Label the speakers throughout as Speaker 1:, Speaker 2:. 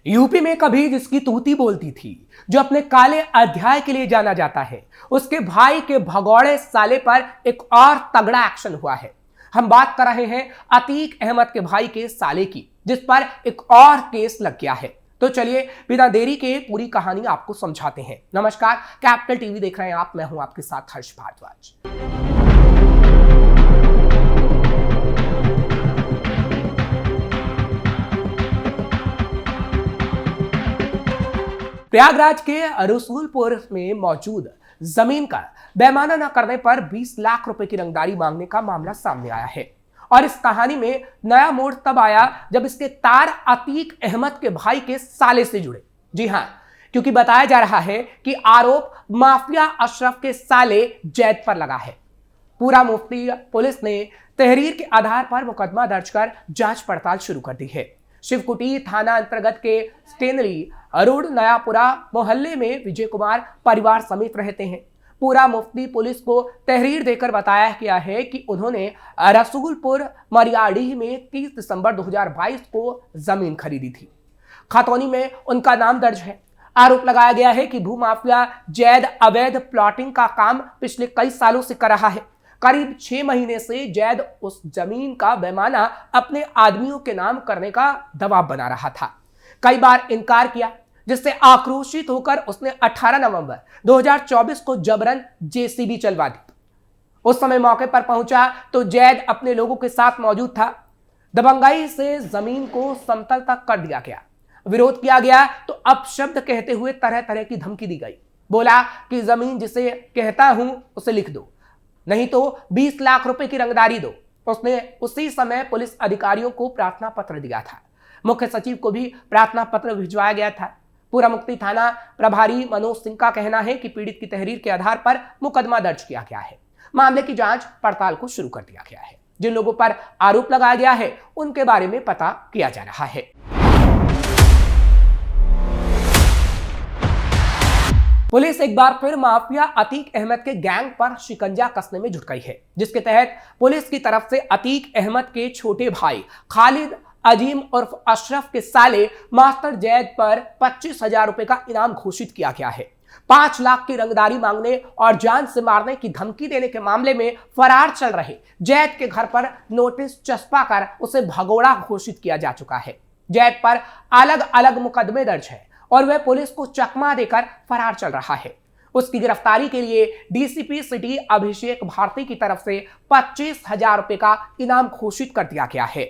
Speaker 1: UP में कभी जिसकी तूती बोलती थी, जो अपने काले अध्याय के लिए जाना जाता है, उसके भाई के भगौड़े साले पर एक और तगड़ा एक्शन हुआ है। हम बात कर रहे हैं अतीक अहमद के भाई के साले की, जिस पर एक और केस लग गया है। तो चलिए बिना देरी के पूरी कहानी आपको समझाते हैं। नमस्कार, कैपिटल टीवी देख रहे हैं आप, मैं हूं आपके साथ हर्ष भारद्वाज। प्रयागराज के रसूलपुर में मौजूद जमीन का पैमाना न करने पर 20 लाख रुपए की रंगदारी मांगने का मामला सामने आया है। और इस कहानी में नया मोड़ तब आया जब इसके तार अतीक अहमद के भाई के साले से जुड़े। जी हां, क्योंकि बताया जा रहा है कि आरोप माफिया अशरफ के साले जैद पर लगा है। पूरा मुफ्ती पुलिस ने तहरीर के आधार पर मुकदमा दर्ज कर जांच पड़ताल शुरू कर दी है। शिवकुटी थाना अंतर्गत के स्टेनली रोड नयापुरा मोहल्ले में विजय कुमार परिवार समेत रहते हैं। पूरा मुफ्ती पुलिस को तहरीर देकर बताया गया है कि उन्होंने रसूलपुर मरियाडीह में 30 दिसंबर 2022 को जमीन खरीदी थी। खतौनी में उनका नाम दर्ज है। आरोप लगाया गया है कि भूमाफिया जैद अवैध प्लॉटिंग का काम पिछले कई सालों से कर रहा है। करीब 6 महीने से जैद उस जमीन का पैमाना अपने आदमियों के नाम करने का दबाव बना रहा था। कई बार इनकार किया, जिससे आक्रोशित होकर उसने 18 नवंबर 2024 को जबरन जेसीबी चलवा दी। उस समय मौके पर पहुंचा तो जैद अपने लोगों के साथ मौजूद था। दबंगाई से जमीन को समतल तक कर दिया गया। विरोध किया गया तो अपशब्द कहते हुए तरह तरह की धमकी दी गई। बोला कि जमीन जिसे कहता हूं उसे लिख दो, नहीं तो 20 लाख रुपए की रंगदारी दो। उसने उसी समय पुलिस अधिकारियों को प्रार्थना पत्र दिया था। मुख्य सचिव को भी प्रार्थना पत्र भिजवाया गया था। पूरा मुफ्ती थाना प्रभारी मनोज सिंह का कहना है कि पीड़ित की तहरीर के आधार पर मुकदमा दर्ज किया गया है। मामले की जांच पड़ताल को शुरू कर दिया गया है। जिन लोगों पर आरोप लगाया गया है उनके बारे में पता किया जा रहा है। पुलिस एक बार फिर माफिया अतीक अहमद के गैंग पर शिकंजा कसने में जुट गई है, जिसके तहत पुलिस की तरफ से अतीक अहमद के छोटे भाई खालिद अजीम उर्फ अशरफ के साले मास्टर जैद पर 25,000 रुपए का इनाम घोषित किया गया है। 5 लाख की रंगदारी मांगने और जान से मारने की धमकी देने के मामले में फरार चल रहे जैद के घर पर नोटिस चस्पा कर उसे भगोड़ा घोषित किया जा चुका है। जैद पर अलग अलग मुकदमे दर्ज है और वह पुलिस को चकमा देकर फरार चल रहा है। उसकी गिरफ्तारी के लिए डीसीपी सिटी अभिषेक भारती की तरफ से 25,000 रुपए का इनाम घोषित कर दिया गया है।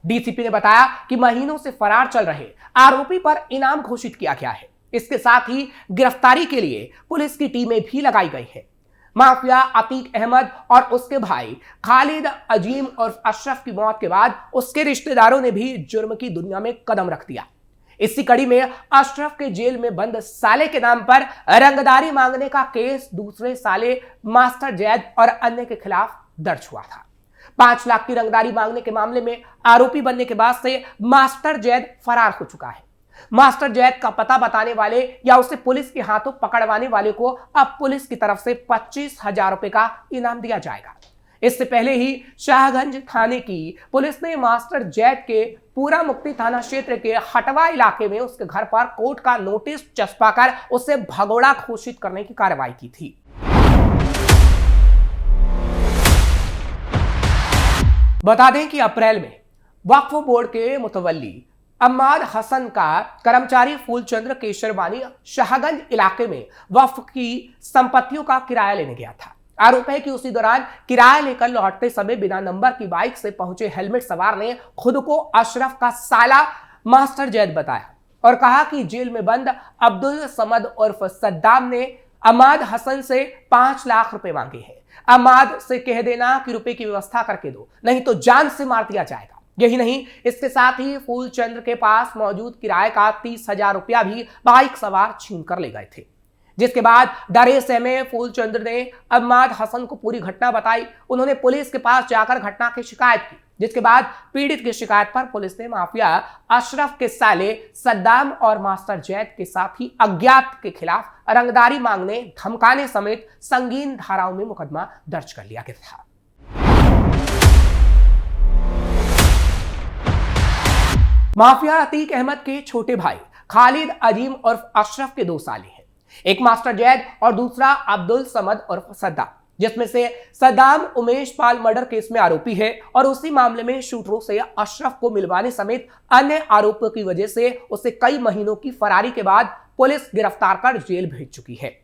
Speaker 1: डीसीपी ने बताया कि महीनों से फरार चल रहे आरोपी पर इनाम घोषित किया गया है। इसके साथ ही गिरफ्तारी के लिए पुलिस की टीमें भी लगाई गई है। माफिया अतीक अहमद और उसके भाई खालिद अजीम और अशरफ की मौत के बाद उसके रिश्तेदारों ने भी जुर्म की दुनिया में कदम रख दिया। इसी कड़ी में अशरफ के जेल में बंद साले के नाम पर रंगदारी मांगने का केस दूसरे साले मास्टर जैद और अन्य के खिलाफ दर्ज हुआ था। 5 लाख की रंगदारी मांगने के मामले में आरोपी बनने के बाद से मास्टर जैद फरार हो चुका है। मास्टर जैद का पता बताने वाले या उसे पुलिस के हाथों पकड़वाने वाले को अब पुलिस की तरफ से 25,000 रुपए का इनाम दिया जाएगा। इससे पहले ही शाहगंज थाने की पुलिस ने मास्टर जैद के पूरा मुफ्ती थाना क्षेत्र के हटवा इलाके में उसके घर पर कोर्ट का नोटिस चस्पा कर उसे भगोड़ा घोषित करने की कार्रवाई की थी। बता दें कि अप्रैल में वक्फ बोर्ड के मुतवल्ली अम्माद हसन का कर्मचारी फूलचंद्र केशरवानी शाहगंज इलाके में वक्फ की संपत्तियों का किराया लेने गया था। आरोप है कि उसी दौरान किराया लेकर लौटते समय बिना नंबर की बाइक से पहुंचे हेलमेट सवार ने खुद को अशरफ का साला मास्टर जैद बताया और कहा कि जेल में बंद अब्दुल समद उर्फ सद्दाम ने अम्माद हसन से 5 लाख रुपए मांगे हैं। अम्माद से कह देना कि रुपए की व्यवस्था करके दो, नहीं तो जान से मार दिया जाएगा। यही नहीं, इसके साथ ही फूलचंद्र के पास मौजूद किराए का 30,000 रुपया भी बाइक सवार छीन कर ले गए थे। जिसके बाद डरे सहमे फूलचंद्र ने अम्माद हसन को पूरी घटना बताई। उन्होंने पुलिस के पास जाकर घटना की शिकायत की, जिसके बाद पीड़ित की शिकायत पर पुलिस ने माफिया अशरफ के साले सद्दाम और मास्टर जैद के साथ ही अज्ञात के खिलाफ रंगदारी मांगने, धमकाने समेत संगीन धाराओं में मुकदमा दर्ज कर लिया गया था। माफिया अतीक अहमद के छोटे भाई खालिद अजीम उर्फ अशरफ के 2 साले हैं, एक मास्टर जैद और दूसरा अब्दुल समद उर्फ सद्दाम, जिसमें से सद्दाम उमेश पाल मर्डर केस में आरोपी है और उसी मामले में शूटरों से अशरफ को मिलवाने समेत अन्य आरोपों की वजह से उसे कई महीनों की फरारी के बाद पुलिस गिरफ्तार कर जेल भेज चुकी है।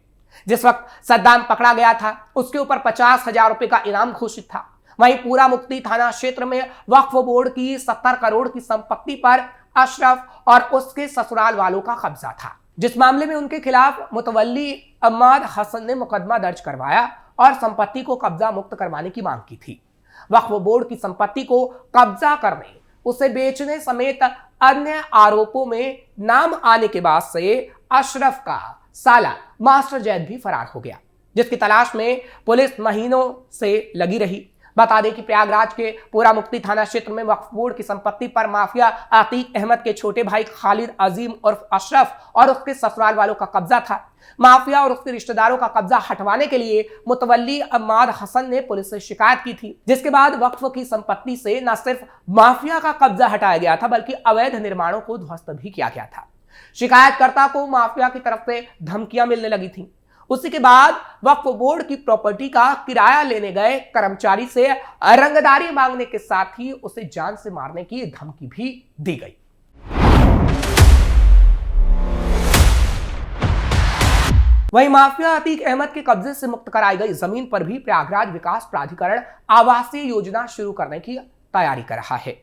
Speaker 1: जिस वक्त सद्दाम पकड़ा गया था उसके ऊपर 50,000 रुपए का इनाम घोषित था। वहीं पूरा मुफ्ती थाना क्षेत्र में वक्फ बोर्ड की 70 करोड़ की संपत्ति पर अशरफ और उसके ससुराल वालों का कब्जा था, जिस मामले में उनके खिलाफ मुतवल्ली अम्माद हसन ने मुकदमा दर्ज करवाया और संपत्ति को कब्जा मुक्त करवाने की मांग की थी। वक्फ बोर्ड की संपत्ति को कब्जा करने, उसे बेचने समेत अन्य आरोपों में नाम आने के बाद से अशरफ का साला मास्टर जैद भी फरार हो गया, जिसकी तलाश में पुलिस महीनों से लगी रही। बता दें कि प्रयागराज के पूरा मुफ्ती थाना क्षेत्र में वक्फ बोर्ड की संपत्ति पर माफिया अतीक अहमद के छोटे भाई खालिद अजीम उर्फ अशरफ और उसके ससुराल वालों का कब्जा था। माफिया और उसके रिश्तेदारों का कब्जा हटवाने के लिए मुतवल्ली अम्माद हसन ने पुलिस से शिकायत की थी, जिसके बाद वक्फ की संपत्ति से न सिर्फ माफिया का कब्जा हटाया गया था बल्कि अवैध निर्माणों को ध्वस्त भी किया गया था। शिकायतकर्ता को माफिया की तरफ से धमकियां मिलने लगी थी। उसी के बाद वक्फ बोर्ड की प्रॉपर्टी का किराया लेने गए कर्मचारी से रंगदारी मांगने के साथ ही उसे जान से मारने की धमकी भी दी गई। वहीं माफिया अतीक अहमद के कब्जे से मुक्त कराई गई जमीन पर भी प्रयागराज विकास प्राधिकरण आवासीय योजना शुरू करने की तैयारी कर रहा है।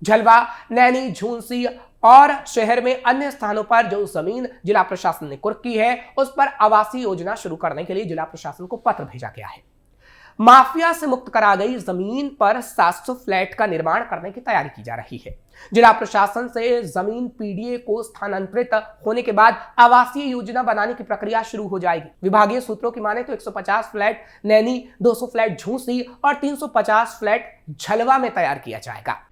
Speaker 1: झलवा, नैनी, झुंसी और शहर में अन्य स्थानों पर जो जमीन जिला प्रशासन ने कुर्क की है उस पर आवासीय योजना शुरू करने के लिए जिला प्रशासन को पत्र भेजा गया है। माफिया से मुक्त करा गई जमीन पर 700 फ्लैट का निर्माण करने की तैयारी की जा रही है। जिला प्रशासन से जमीन पीडीए को स्थानांतरित होने के बाद आवासीय योजना बनाने की प्रक्रिया शुरू हो जाएगी। विभागीय सूत्रों की माने तो 150 फ्लैट नैनी, 200 फ्लैट झूसी और 350 फ्लैट झलवा में तैयार किया जाएगा।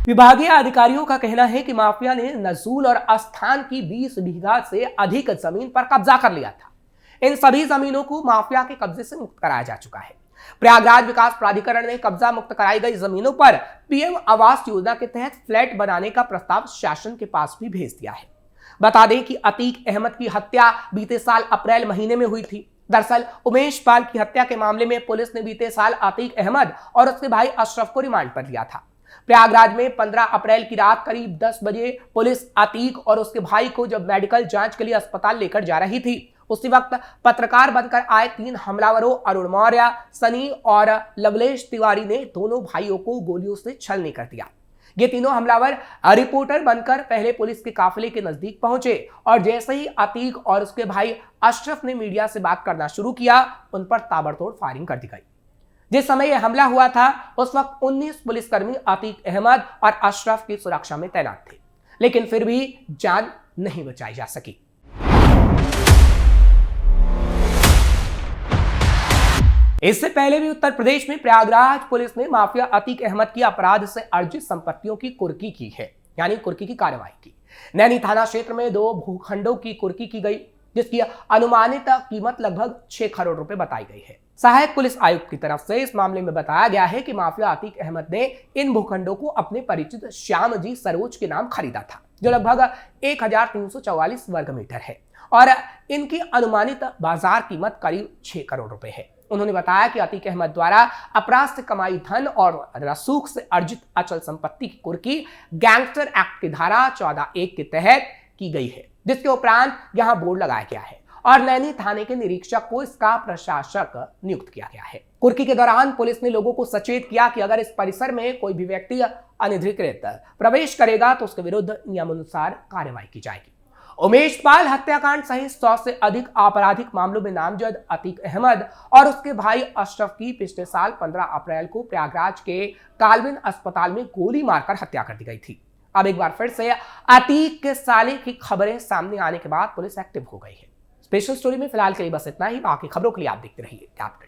Speaker 1: विभागीय अधिकारियों का कहना है कि माफिया ने नजूल और आस्थान की 20 बीघा से अधिक जमीन पर कब्जा कर लिया था। इन सभी जमीनों को माफिया के कब्जे से मुक्त कराया जा चुका है। प्रयागराज विकास प्राधिकरण ने कब्जा मुक्त कराई गई जमीनों पर पीएम आवास योजना के तहत फ्लैट बनाने का प्रस्ताव शासन के पास भी भेज दिया है। बता दें कि अतीक अहमद की हत्या बीते साल अप्रैल महीने में हुई थी। दरअसल उमेश पाल की हत्या के मामले में पुलिस ने बीते साल अतीक अहमद और उसके भाई अशरफ को रिमांड पर लिया था। प्रयागराज में 15 अप्रैल की रात करीब 10 बजे पुलिस अतीक और उसके भाई को जब मेडिकल जांच के लिए अस्पताल लेकर जा रही थी, उसी वक्त पत्रकार बनकर आए 3 हमलावरों अरुण मौर्य, सनी और लवलेश तिवारी ने दोनों भाइयों को गोलियों से छलनी कर दिया। ये तीनों हमलावर रिपोर्टर बनकर पहले पुलिस के काफिले के नजदीक पहुंचे और जैसे ही अतीक और उसके भाई अशरफ ने मीडिया से बात करना शुरू किया, उन पर ताबड़तोड़ फायरिंग कर दी गई। जिस समय यह हमला हुआ था उस वक्त 19 पुलिसकर्मी अतीक अहमद और अशरफ की सुरक्षा में तैनात थे, लेकिन फिर भी जान नहीं बचाई जा सकी। इससे पहले भी उत्तर प्रदेश में प्रयागराज पुलिस ने माफिया अतीक अहमद की अपराध से अर्जित संपत्तियों की कुर्की की है, यानी कुर्की की कार्रवाई की। नैनी थाना क्षेत्र में 2 भूखंडों की कुर्की की गई, जिसकी अनुमानित कीमत लगभग 6 करोड़ रुपए बताई गई है। सहायक पुलिस आयुक्त की तरफ से इस मामले में बताया गया है कि माफिया अतीक अहमद ने इन भूखंडों को अपने परिचित श्याम जी सरोज के नाम खरीदा था, जो लगभग 1344 वर्ग मीटर है और इनकी अनुमानित बाजार कीमत करीब 6 करोड़ रुपए है। उन्होंने बताया कि अतीक अहमद द्वारा अपराध से कमाई धन और रसूख से अर्जित अचल संपत्ति की कुर्की गैंगस्टर एक्ट की धारा 14(1) के तहत की गई है, जिसके उपरांत यहां बोर्ड लगाया गया है और नैनी थाने के निरीक्षक को इसका प्रशासक नियुक्त किया गया है। कुर्की के दौरान पुलिस ने लोगों को सचेत किया कि अगर इस परिसर में कोई भी व्यक्ति अनधिकृत प्रवेश करेगा तो उसके विरुद्ध नियमानुसार कार्रवाई की जाएगी। उमेश पाल हत्याकांड सहित 100 से अधिक आपराधिक मामलों में नामजद अतीक अहमद और उसके भाई अशरफ की पिछले साल 15 अप्रैल को प्रयागराज के काल्विन अस्पताल में गोली मारकर हत्या कर दी गई थी। अब एक बार फिर से अतीक के साले की खबरें सामने आने के बाद पुलिस एक्टिव हो गई है। स्पेशल स्टोरी में फिलहाल के लिए बस इतना ही। बाकी खबरों के लिए आप देखते रहिए टैप।